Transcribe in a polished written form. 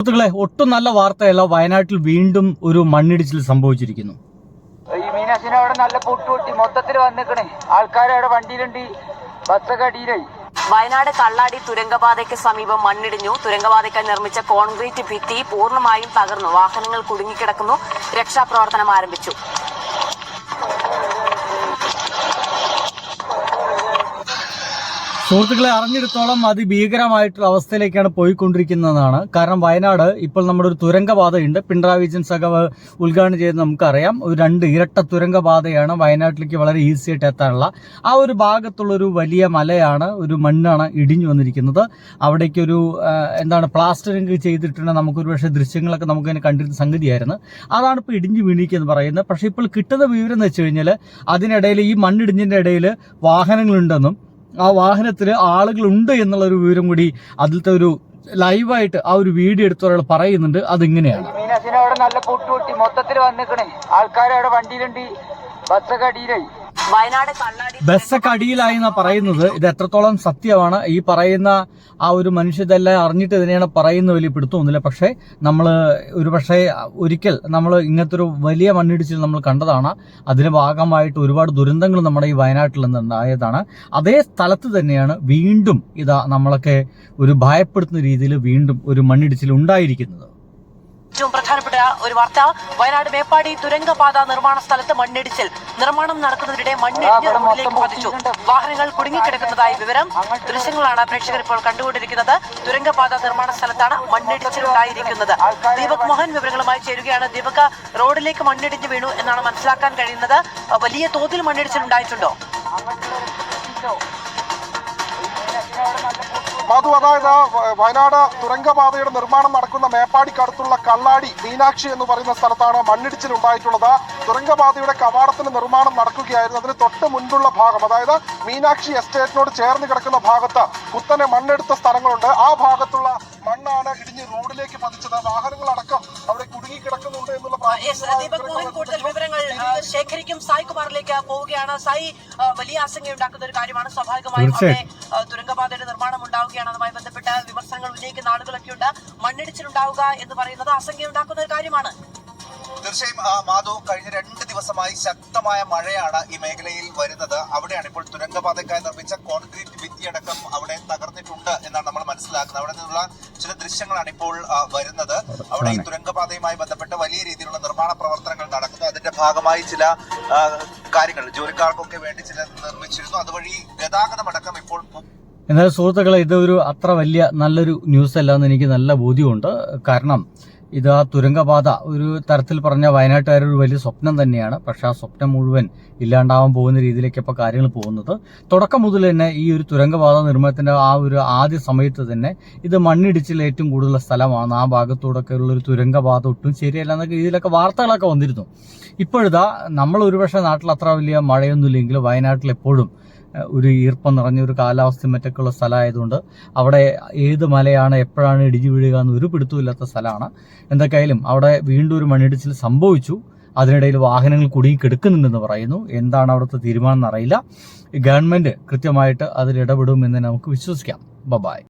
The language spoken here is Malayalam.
സുഹൃത്തുക്കളെ, ഒട്ടും നല്ല വാർത്തയല്ല. വയനാട്ടിൽ വീണ്ടും ഒരു മണ്ണിടിച്ചിൽ സംഭവിച്ചിരിക്കുന്നു. ഈ മീനാശിനെ അവിടെ നല്ല പൊട്ടി മൊത്തത്തിൽ വന്നിക്കണേ. ആൾക്കാരവിടെ വണ്ടിയിലുണ്ട്, ബസ്സൊക്കെ അടിയിലായി. വയനാട് കള്ളാടി തുരങ്കപാതയ്ക്ക് സമീപം മണ്ണിടിഞ്ഞു. തുരങ്കപാതയ്ക്കായി നിർമ്മിച്ച കോൺക്രീറ്റ് ഭിത്തി പൂർണ്ണമായും തകർന്നു. വാഹനങ്ങൾ കുടുങ്ങിക്കിടക്കുന്നു. രക്ഷാപ്രവർത്തനം ആരംഭിച്ചു. സുഹൃത്തുക്കളെ, അറിഞ്ഞെടുത്തോളം അതിഭീകരമായിട്ടുള്ള അവസ്ഥയിലേക്കാണ് പോയിക്കൊണ്ടിരിക്കുന്നതാണ്. കാരണം വയനാട് ഇപ്പോൾ നമ്മുടെ ഒരു തുരങ്കപാതയുണ്ട്. പിണറായി വിജയൻ സഖാവ് ഉദ്ഘാടനം ചെയ്ത് നമുക്കറിയാം. ഒരു 2 ഇരട്ട തുരങ്കപാതയാണ് വയനാട്ടിലേക്ക് വളരെ ഈസി ആയിട്ട് എത്താനുള്ള. ആ ഒരു ഭാഗത്തുള്ളൊരു വലിയ മലയാണ്, ഒരു മണ്ണാണ് ഇടിഞ്ഞു വന്നിരിക്കുന്നത്. അവിടേക്കൊരു പ്ലാസ്റ്ററിങ് ചെയ്തിട്ടുണ്ട്. നമുക്കൊരു പക്ഷേ ദൃശ്യങ്ങളൊക്കെ നമുക്കതിനെ കണ്ടിരുന്ന സംഗതിയായിരുന്നു. അതാണ് ഇപ്പോൾ ഇടിഞ്ഞു വീണിരിക്കുന്നത് പറയുന്നത്. പക്ഷേ ഇപ്പോൾ കിട്ടുന്ന വിവരം എന്ന് വെച്ച് കഴിഞ്ഞാൽ അതിനിടയിൽ ഈ മണ്ണിടിഞ്ഞിൻ്റെ ഇടയിൽ വാഹനങ്ങളുണ്ടെന്നും ആ വാഹനത്തിൽ ആളുകളുണ്ട് എന്നുള്ളൊരു വിവരം കൂടി അതിലത്തെ ഒരു ലൈവായിട്ട് ആ ഒരു വീഡിയോ എടുത്ത ഒരാൾ പറയുന്നുണ്ട്. അതിങ്ങനെയാണ്: മീനാശിനെ അവിടെ നല്ല പൊട്ടി മൊത്തത്തിൽ വന്നിക്കണേ. ആൾക്കാരവിടെ വണ്ടിയിലുണ്ട്, ബസ്സൊക്കെ അടിയിലായി. വയനാട് കള്ളാടി ബസ്സൊക്കെ അടിയിലായി എന്നാ പറയുന്നത്. ഇത് എത്രത്തോളം സത്യമാണ് ഈ പറയുന്ന ആ ഒരു മനുഷ്യ ഇതെല്ലാം അറിഞ്ഞിട്ട് ഇതിനെയാണ് പറയുന്ന വലിയ പിടുത്തമൊന്നുമില്ല. പക്ഷേ നമ്മൾ ഒരിക്കൽ നമ്മൾ ഇങ്ങനത്തെ ഒരു വലിയ മണ്ണിടിച്ചിൽ നമ്മൾ കണ്ടതാണ്. അതിന്റെ ഭാഗമായിട്ട് ഒരുപാട് ദുരന്തങ്ങൾ നമ്മുടെ ഈ വയനാട്ടിൽ നിന്നുണ്ടായതാണ്. അതേ സ്ഥലത്ത് തന്നെയാണ് വീണ്ടും ഇതാ നമ്മളൊക്കെ ഒരു ഭയപ്പെടുത്തുന്ന രീതിയിൽ വീണ്ടും ഒരു മണ്ണിടിച്ചിൽ ഉണ്ടായിരിക്കുന്നത്. ഏറ്റവും പ്രധാനപ്പെട്ട ഒരു വാർത്ത: വയനാട് മേപ്പാടി തുരങ്കപാത നിർമ്മാണ സ്ഥലത്ത് മണ്ണിടിച്ചിൽ. നിർമ്മാണം നടക്കുന്നതിനിടെ മണ്ണിടിഞ്ഞ് റോഡിലേക്ക് പതിച്ചു. വാഹനങ്ങൾ കുടുങ്ങിക്കിടക്കുന്നതായി വിവരം. ദൃശ്യങ്ങളാണ് പ്രേക്ഷകർ ഇപ്പോൾ കണ്ടുകൊണ്ടിരിക്കുന്നത്. തുരങ്കപാത നിർമ്മാണ സ്ഥലത്താണ് മണ്ണിടിച്ചിൽ ഉണ്ടായിരിക്കുന്നത്. ദീപക് മോഹൻ വിവരങ്ങളുമായി ചേരുകയാണ്. ദീപക്, റോഡിലേക്ക് മണ്ണിടിഞ്ഞ് വീണു എന്നാണ് മനസ്സിലാക്കാൻ കഴിയുന്നത്. വലിയ തോതിൽ മണ്ണിടിച്ചിൽ ഉണ്ടായിട്ടുണ്ടോ? മധു, അതായത് വയനാട് തുരങ്കപാതയുടെ നിർമ്മാണം നടക്കുന്ന മേപ്പാടിക്കടുത്തുള്ള കള്ളാടി മീനാക്ഷി എന്ന് പറയുന്ന സ്ഥലത്താണ് മണ്ണിടിച്ചിൽ ഉണ്ടായിട്ടുള്ളത്. തുരങ്കപാതയുടെ കവാടത്തിന് നിർമ്മാണം നടക്കുകയായിരുന്നു. അതിന് തൊട്ട് മുൻപുള്ള ഭാഗം, അതായത് മീനാക്ഷി എസ്റ്റേറ്റിനോട് ചേർന്ന് കിടക്കുന്ന ഭാഗത്ത് കുത്തനെ മണ്ണെടുത്ത സ്ഥലങ്ങളുണ്ട്. ആ ഭാഗത്തുള്ള മണ്ണാണ് ഇടിഞ്ഞ് റോഡിലേക്ക് പതിച്ചത്. വാഹനങ്ങളടക്കം അവിടെ കുടുങ്ങിക്കിടക്കുന്നുണ്ട് എന്നുള്ള കൂടുതൽ വിവരങ്ങൾ ശേഖരിക്കും. സായി കുമാറിലേക്ക് പോവുകയാണ്. സായി, വലിയ ആശങ്കയുണ്ടാക്കുന്ന ഒരു കാര്യമാണ്. സ്വാഭാവികമായും തുരങ്കപാതയുടെ നിർമ്മാണം ഉണ്ടാവുകയാണ്. അതുമായി ബന്ധപ്പെട്ട വിമർശനങ്ങൾ ഉന്നയിക്കുന്ന ആളുകളൊക്കെ ഉണ്ട്. മണ്ണിടിച്ചിലുണ്ടാവുക എന്ന് പറയുന്നത് ആശങ്കയുണ്ടാക്കുന്ന ഒരു കാര്യമാണ്. തീർച്ചയായും മാധു, കഴിഞ്ഞ 2 ദിവസമായി ശക്തമായ മഴയാണ് ഈ മേഖലയിൽ വരുന്നത്. അവിടെയാണ് ഇപ്പോൾ തുരങ്കപാതയ്ക്കായി നിർമ്മിച്ച കോൺക്രീറ്റ് ഭിത്തിയടക്കം അവിടെ തകർന്നിട്ടുണ്ട് എന്നാണ് നമ്മൾ മനസ്സിലാക്കുന്നത്. അവിടെ നിന്നുള്ള ചില ദൃശ്യങ്ങളാണ് ഇപ്പോൾ വരുന്നത്. അവിടെ ഈ തുരങ്കപാതയുമായി ബന്ധപ്പെട്ട് വലിയ രീതിയിലുള്ള നിർമ്മാണ പ്രവർത്തനങ്ങൾ നടക്കുന്നു. അതിന്റെ ഭാഗമായി ചില കാര്യങ്ങൾ ജോലിക്കാർക്കൊക്കെ വേണ്ടി ചില നിർമ്മിച്ചിരുന്നു. അതുവഴി ഗതാഗതമടക്കം ഇപ്പോൾ. എന്നാലും സുഹൃത്തുക്കളെ, ഇതൊരു അത്ര വലിയ നല്ലൊരു ന്യൂസ് അല്ല എന്ന് എനിക്ക് നല്ല ബോധ്യമുണ്ട്. കാരണം ഇത് ആ തുരങ്കപാത ഒരു തരത്തിൽ പറഞ്ഞ വയനാട്ടുകാരുടെ ഒരു വലിയ സ്വപ്നം തന്നെയാണ്. പക്ഷെ ആ സ്വപ്നം മുഴുവൻ ഇല്ലാണ്ടാവാൻ പോകുന്ന രീതിയിലേക്ക് ഇപ്പോൾ കാര്യങ്ങൾ പോകുന്നത്. തുടക്കം മുതൽ തന്നെ ഈ ഒരു തുരങ്കപാത നിർമ്മാണത്തിന്റെ ആ ഒരു ആദ്യ സമയത്ത് തന്നെ ഇത് മണ്ണിടിച്ചിൽ ഏറ്റവും കൂടുതൽ സ്ഥലമാണ്. ആ ഭാഗത്തൂടൊക്കെ ഉള്ളൊരു തുരങ്കപാത ഒട്ടും ശരിയല്ല എന്നൊക്കെ രീതിയിലൊക്കെ വാർത്തകളൊക്കെ വന്നിരുന്നു. ഇപ്പോഴിതാ നമ്മൾ ഒരുപക്ഷെ നാട്ടിൽ അത്ര വലിയ മഴയൊന്നുമില്ലെങ്കിൽ വയനാട്ടിൽ എപ്പോഴും ഒരു ഈർപ്പം നിറഞ്ഞൊരു കാലാവസ്ഥയും മറ്റൊക്കെ ഉള്ള സ്ഥലമായതുകൊണ്ട് അവിടെ ഏത് മലയാണ് എപ്പോഴാണ് ഇടിഞ്ഞു വീഴുക എന്ന് ഒരു പിടുത്തമില്ലാത്ത സ്ഥലമാണ്. എന്തൊക്കെയായാലും അവിടെ വീണ്ടും ഒരു മണ്ണിടിച്ചിൽ സംഭവിച്ചു. അതിനിടയിൽ വാഹനങ്ങൾ കുടുങ്ങിക്കിടക്കുന്നുണ്ടെന്ന് പറയുന്നു. എന്താണ് അവിടുത്തെ തീരുമാനം എന്നറിയില്ല. ഗവൺമെന്റ് കൃത്യമായിട്ട് അതിൽ ഇടപെടുമെന്ന് നമുക്ക് വിശ്വസിക്കാം. ബൈ.